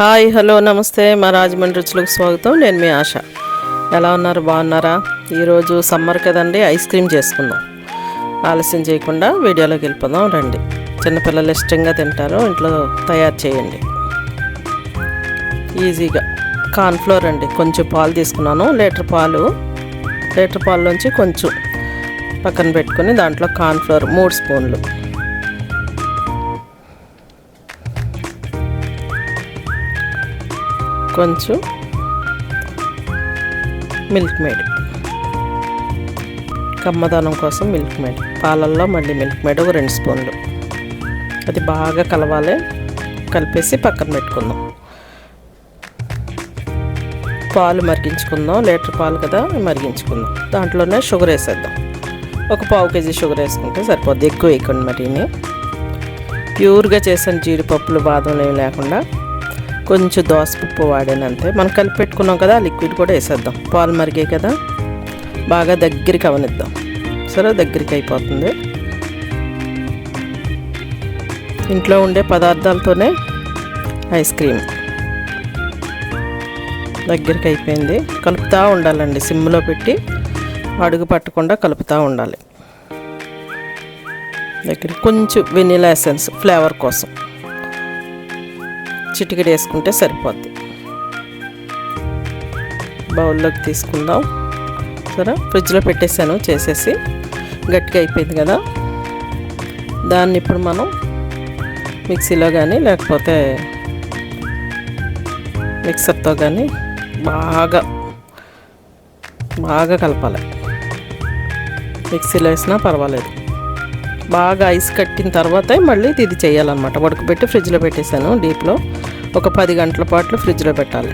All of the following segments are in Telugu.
హాయ్ హలో నమస్తే మా రాజమండ్రి రుచులకు స్వాగతం. నేను మీ ఆశ. ఎలా ఉన్నారు? బాగున్నారా? ఈరోజు సమ్మర్ కదండి, ఐస్ క్రీమ్ చేసుకుందాం. ఆలస్యం చేయకుండా వీడియోలోకి వెళ్ళిపోదాం రండి. చిన్నపిల్లలు ఇష్టంగా తింటారు, ఇంట్లో తయారు చేయండి ఈజీగా. కార్న్ఫ్లోర్ అండి, కొంచెం పాలు తీసుకున్నాను, లీటర్ పాలులోంచి కొంచెం పక్కన పెట్టుకొని దాంట్లో కార్న్ఫ్లోర్ 3 స్పూన్లు, కొంచెం మిల్క్ మేడ్, కమ్మదనం కోసం మిల్క్ మేడ్, పాలల్లో మళ్ళీ మిల్క్ మేడ్ ఒక 2 స్పూన్లు. అది బాగా కలవాలి, కలిపేసి పక్కన పెట్టుకుందాం. పాలు మరిగించుకుందాం, లీటర్ పాలు కదా మరిగించుకుందాం. దాంట్లోనే షుగర్ వేసేద్దాం. ఒక 1/2 కేజీ షుగర్ వేసుకుంటే సరిపోద్ది, ఎక్కువ వేయకండి. మరీని ప్యూర్గా చేసిన జీడిపప్పులు బాదం ఏమి లేకుండా కొంచెం దోసపప్పు వాడానంతే. మనం కలిపి పెట్టుకున్నాం కదా, లిక్విడ్ కూడా వేసేద్దాం. పాలు మరిగాయి కదా, బాగా దగ్గరికి అవనిద్దాం. సరే, దగ్గరికి అయిపోతుంది. ఇంట్లో ఉండే పదార్థాలతోనే ఐస్ క్రీమ్ దగ్గరికి అయిపోయింది. కలుపుతూ ఉండాలండి, సిమ్లో పెట్టి అడుగు పట్టకుండా కలుపుతూ ఉండాలి. దగ్గర కొంచెం వెనిలా ఎసెన్స్ ఫ్లేవర్ కోసం చిటికెడు వేసుకుంటే సరిపోద్ది. బౌల్లోకి తీసుకుందాం. సరే, ఫ్రిడ్జ్లో పెట్టేసాను చేసేసి, గట్టిగా అయిపోయింది కదా. దాన్ని ఇప్పుడు మనం మిక్సీలో కానీ లేకపోతే మిక్సర్తో కానీ బాగా కలపాలి. మిక్సీలో వేసినా పర్వాలేదు. బాగా ఐస్ కట్టిన తర్వాతే మళ్ళీ ఇది చేయాలన్నమాట. ఉడకబెట్టి ఫ్రిడ్జ్లో పెట్టేశాను డీప్లో. ఒక 10 గంటల పాటు ఫ్రిడ్జ్లో పెట్టాలి.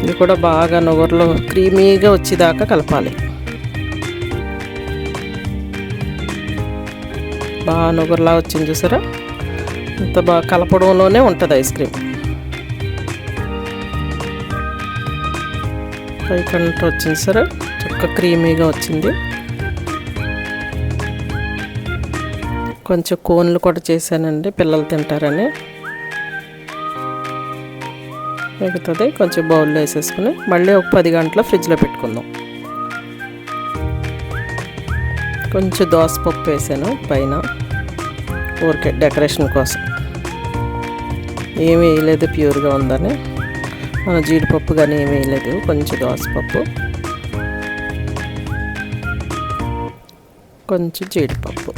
ఇది కూడా బాగా నుగర్లో క్రీమీగా వచ్చేదాకా కలపాలి. బాగా నుగర్లా వచ్చింది చూసారా, ఇంత బాగా కలపడంలోనే ఉంటుంది ఐస్ క్రీమ్. పైకంట వచ్చింది సరే, చక్క క్రీమీగా వచ్చింది. కొంచెం కోన్లు కూడా చేశానండి, పిల్లలు తింటారని. మిగతాది కొంచెం బౌల్లో వేసేసుకుని మళ్ళీ ఒక 10 గంటల ఫ్రిడ్జ్లో పెట్టుకుందాం. కొంచెం దోసపప్పు వేసాను పైన, ఊరికే డెకరేషన్ కోసం. ఏమీ వేయలేదు, ప్యూర్గా ఉందని. మన జీడిపప్పు కానీ ఏమీ వేయలేదు, కొంచెం దోసపప్పు, కొంచెం జీడిపప్పు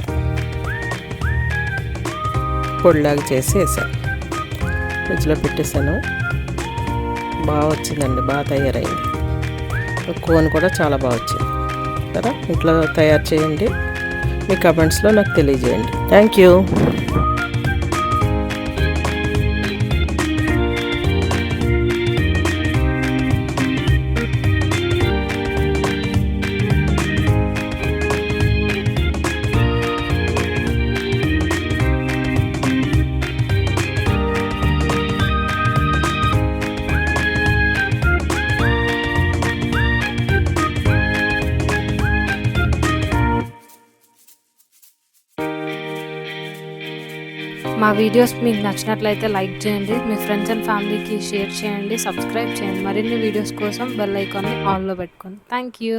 పొడిలాగా చేసి వేసాను. ఫ్రిడ్జ్లో పెట్టేశాను. బాగా వచ్చిందండి, బాగా తయారైంది. కోన్ కూడా చాలా బాగా వచ్చింది కదా. ఇంట్లో తయారు చేయండి, మీ కమెంట్స్లో నాకు తెలియజేయండి. Thank you. మా వీడియోస్ మీకు నచ్చినట్లయితే లైక్ చేయండి, మీ ఫ్రెండ్స్ అండ్ ఫ్యామిలీకి షేర్ చేయండి, సబ్స్క్రైబ్ చేయండి. మరిన్ని వీడియోస్ కోసం బెల్ ఐకాన్ని ఆన్లో పెట్టుకోండి. Thank you.